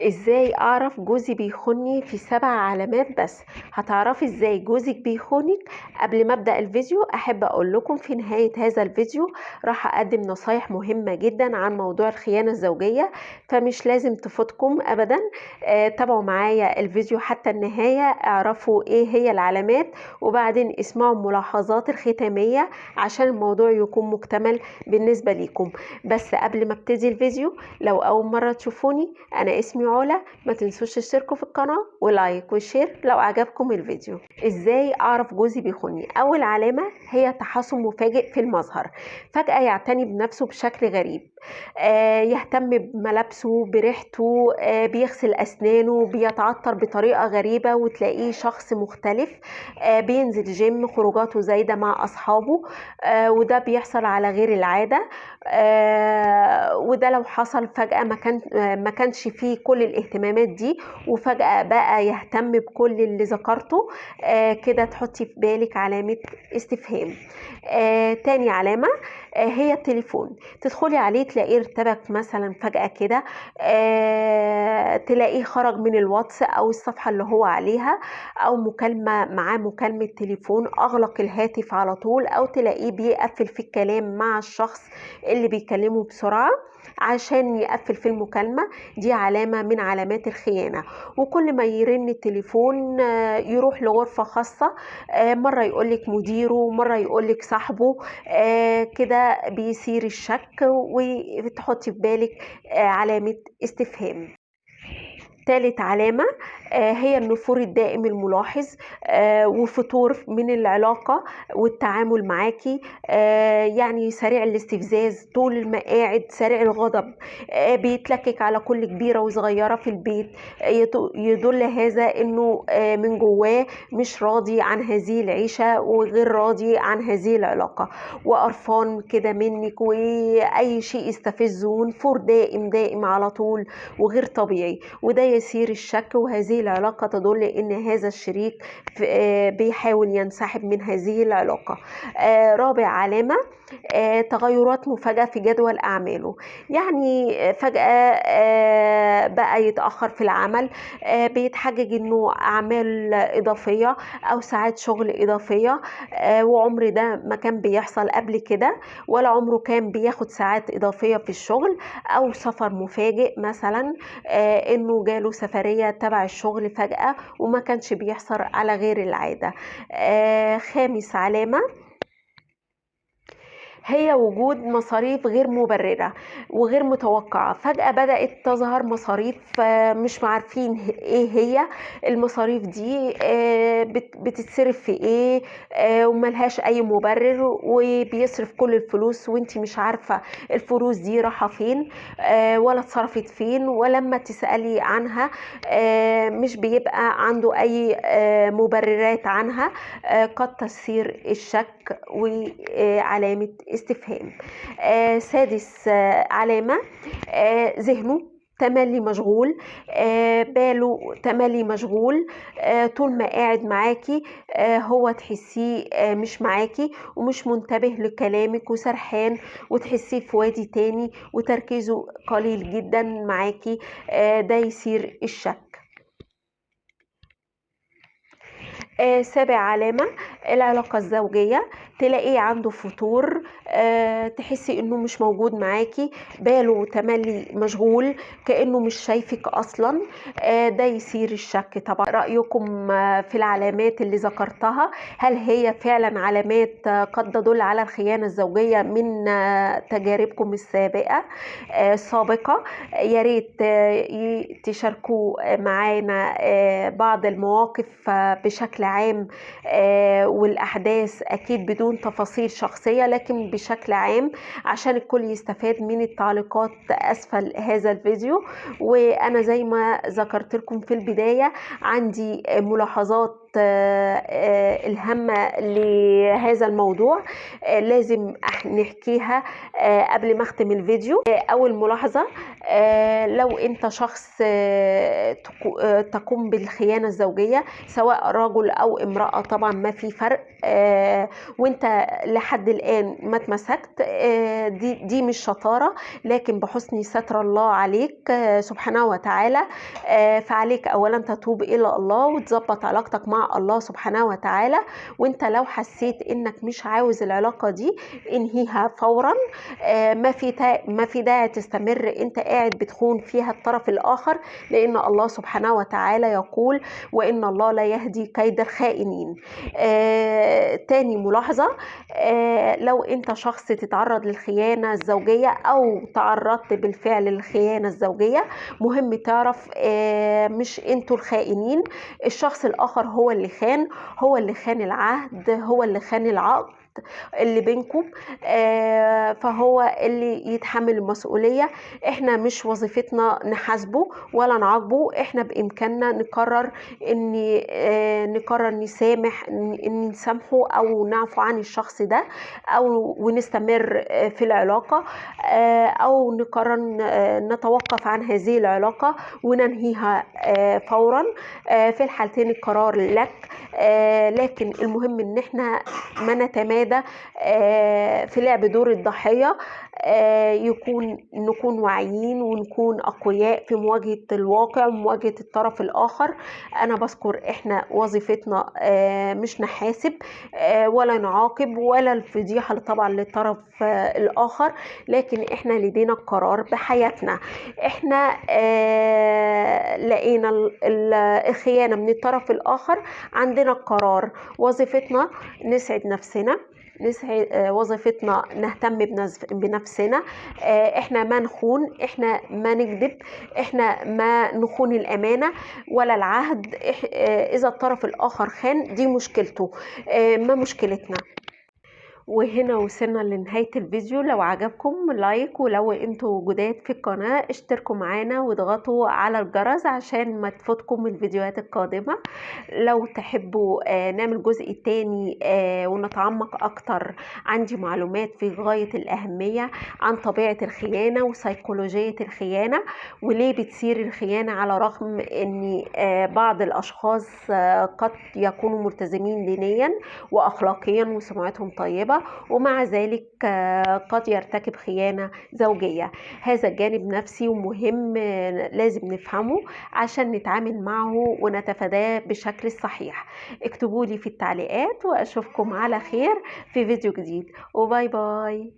ازاي اعرف جوزي بيخوني في 7 علامات بس؟ هتعرفي ازاي جوزك بيخونك؟ قبل ما ابدا الفيديو احب اقول لكم في نهاية هذا الفيديو راح اقدم نصايح مهمة جدا عن موضوع الخيانة الزوجية، فمش لازم تفوتكم ابدا. تابعوا معايا الفيديو حتى النهاية، اعرفوا ايه هي العلامات وبعدين اسمعوا الملاحظات الختامية عشان الموضوع يكون مكتمل بالنسبة ليكم. بس قبل ما ابتدي الفيديو، لو اول مرة تشوفوني انا اسمي علا، ما تنسوش تشتركوا في القناة ولايك وشير لو عجبكم الفيديو. ازاي اعرف جوزي بيخوني؟ اول علامة هي تحسن مفاجئ في المظهر، فجأة يعتني بنفسه بشكل غريب، يهتم بملابسه بريحته، بيغسل اسنانه، بيتعطر بطريقة غريبة وتلاقيه شخص مختلف، بينزل جيم، خروجاته زايدة مع اصحابه، وده بيحصل على غير العادة. وده لو حصل فجأة ما كانش فيه كل الاهتمامات دي وفجأة بقى يهتم بكل اللي ذكرته، كده تحطي في بالك علامة استفهام. تاني علامة هي التليفون، تدخلي عليه تلاقيه ارتبك مثلا فجأة كده، تلاقيه خرج من الواتس او الصفحة اللي هو عليها، او مكالمة معاه، مكالمة تليفون، اغلق الهاتف على طول، او تلاقيه بيقفل في الكلام مع الشخص اللي بيكلمه بسرعة عشان يقفل في المكالمة. دي علامة من علامات الخيانة. وكل ما يرن التليفون يروح لغرفة خاصة، مرة يقولك مديره، مرة يقولك صاحبه، كده بيثير الشك وتحطي في بالك علامة استفهام. ثالث علامة هي النفور الدائم الملاحظ، وفتور من العلاقة والتعامل معاكي، يعني سريع الاستفزاز، طول ما قاعد سريع الغضب، بيتلكك على كل كبيرة وصغيرة في البيت، يدل هذا انه من جواه مش راضي عن هذه العيشة وغير راضي عن هذه العلاقة، وقرفان كده منك، واي شيء يستفزه، ونفور دائم على طول وغير طبيعي، وده يثير الشك، وهذه العلاقة تدل ان هذا الشريك بيحاول ينسحب من هذه العلاقة. رابع علامة تغيرات مفاجئة في جدول أعماله، يعني فجأة بقى يتأخر في العمل، بيتحجج انه أعمال إضافية أو ساعات شغل إضافية، وعمر ده ما كان بيحصل قبل كده، ولا عمره كان بياخد ساعات إضافية في الشغل، أو سفر مفاجئ مثلا، انه جاله سفرية تبع الشغل فجأة وما كانش بيحصل على غير العادة. خامس علامة هي وجود مصاريف غير مبررة وغير متوقعة، فجأة بدأت تظهر مصاريف مش عارفين ايه هي المصاريف دي، بتتصرف في ايه، وملهاش اي مبرر، وبيصرف كل الفلوس وانتي مش عارفة الفلوس دي راحة فين، ولا اتصرفت فين، ولما تسألي عنها مش بيبقى عنده اي مبررات عنها، قد تثير الشك وعلامة استفهام. سادس علامة ذهنه تملي مشغول، باله تملي مشغول، طول ما قاعد معاكي هو تحسيه مش معاكي ومش منتبه لكلامك وسرحان، وتحسيه في وادي تاني وتركيزه قليل جدا معاكي، ده يثير الشك. سابع علامة العلاقة الزوجية، تلاقيه عنده فتور، تحسي انه مش موجود معاكي، باله تملي مشغول كأنه مش شايفك اصلا، ده يثير الشك. طبعا رأيكم في العلامات اللي ذكرتها، هل هي فعلا علامات قد تدل على الخيانة الزوجية من تجاربكم السابقة؟ يا ريت تشاركوا معانا بعض المواقف بشكل عام، والأحداث أكيد بدون تفاصيل شخصية لكن بشكل عام عشان الكل يستفاد من التعليقات أسفل هذا الفيديو. وأنا زي ما ذكرت لكم في البداية عندي ملاحظات الهامة لهذا الموضوع لازم نحكيها قبل ما اختم الفيديو. أول ملاحظة، لو انت شخص تقوم بالخيانة الزوجية سواء رجل أو امرأة، طبعا ما في فرق، وانت لحد الآن ما اتمسكت، دي مش شطارة، لكن بحسن ستر الله عليك سبحانه وتعالى. فعليك أولا تتوب إلى الله وتظبط علاقتك مع الله سبحانه وتعالى. وانت لو حسيت انك مش عاوز العلاقة دي انهيها فورا. ما في داعي تستمر انت قاعد بتخون فيها الطرف الآخر، لأن الله سبحانه وتعالى يقول: وإن الله لا يهدي كيد الخائنين. تاني ملاحظة، لو انت شخص تتعرض للخيانة الزوجية أو تعرضت بالفعل للخيانة الزوجية، مهم تعرف مش انتوا الخائنين، الشخص الآخر هو اللي خان، هو اللي خان العهد، هو اللي خان العقد اللي بينكم، فهو اللي يتحمل المسؤولية. احنا مش وظيفتنا نحاسبه ولا نعاقبه، احنا بإمكاننا نقرر نسامح، ان نسامحه او نعفو عن الشخص ده، او ونستمر في العلاقة، او نقرر نتوقف عن هذه العلاقة وننهيها فورا. في الحالتين القرار لك، لكن المهم ان احنا ما نتمادى في لعب دور الضحية. نكون واعيين ونكون أقوياء في مواجهة الواقع ومواجهة الطرف الآخر. أنا بذكر إحنا وظيفتنا مش نحاسب ولا نعاقب ولا الفضيحة طبعا للطرف الآخر، لكن إحنا لدينا القرار بحياتنا. إحنا لقينا الخيانة من الطرف الآخر، عندنا القرار. وظيفتنا نسعد نفسنا، وظيفتنا نهتم بنفسنا، احنا ما نخون، احنا ما نكذب، احنا ما نخون الامانه ولا العهد. اذا الطرف الاخر خان دي مشكلته، ما مشكلتنا. وهنا وصلنا لنهاية الفيديو. لو عجبكم لايك، ولو انتوا جداد في القناة اشتركوا معانا واضغطوا على الجرس عشان ما تفوتكم الفيديوهات القادمة. لو تحبوا نعمل جزء تاني ونتعمق اكتر، عندي معلومات في غاية الأهمية عن طبيعة الخيانة وسيكولوجية الخيانة، وليه بتصير الخيانة على رغم ان بعض الاشخاص قد يكونوا ملتزمين دينيا واخلاقيا وسمعتهم طيبة، ومع ذلك قد يرتكب خيانة زوجية. هذا جانب نفسي ومهم لازم نفهمه عشان نتعامل معه ونتفاداه بشكل صحيح. اكتبوا لي في التعليقات واشوفكم على خير في فيديو جديد، وباي باي.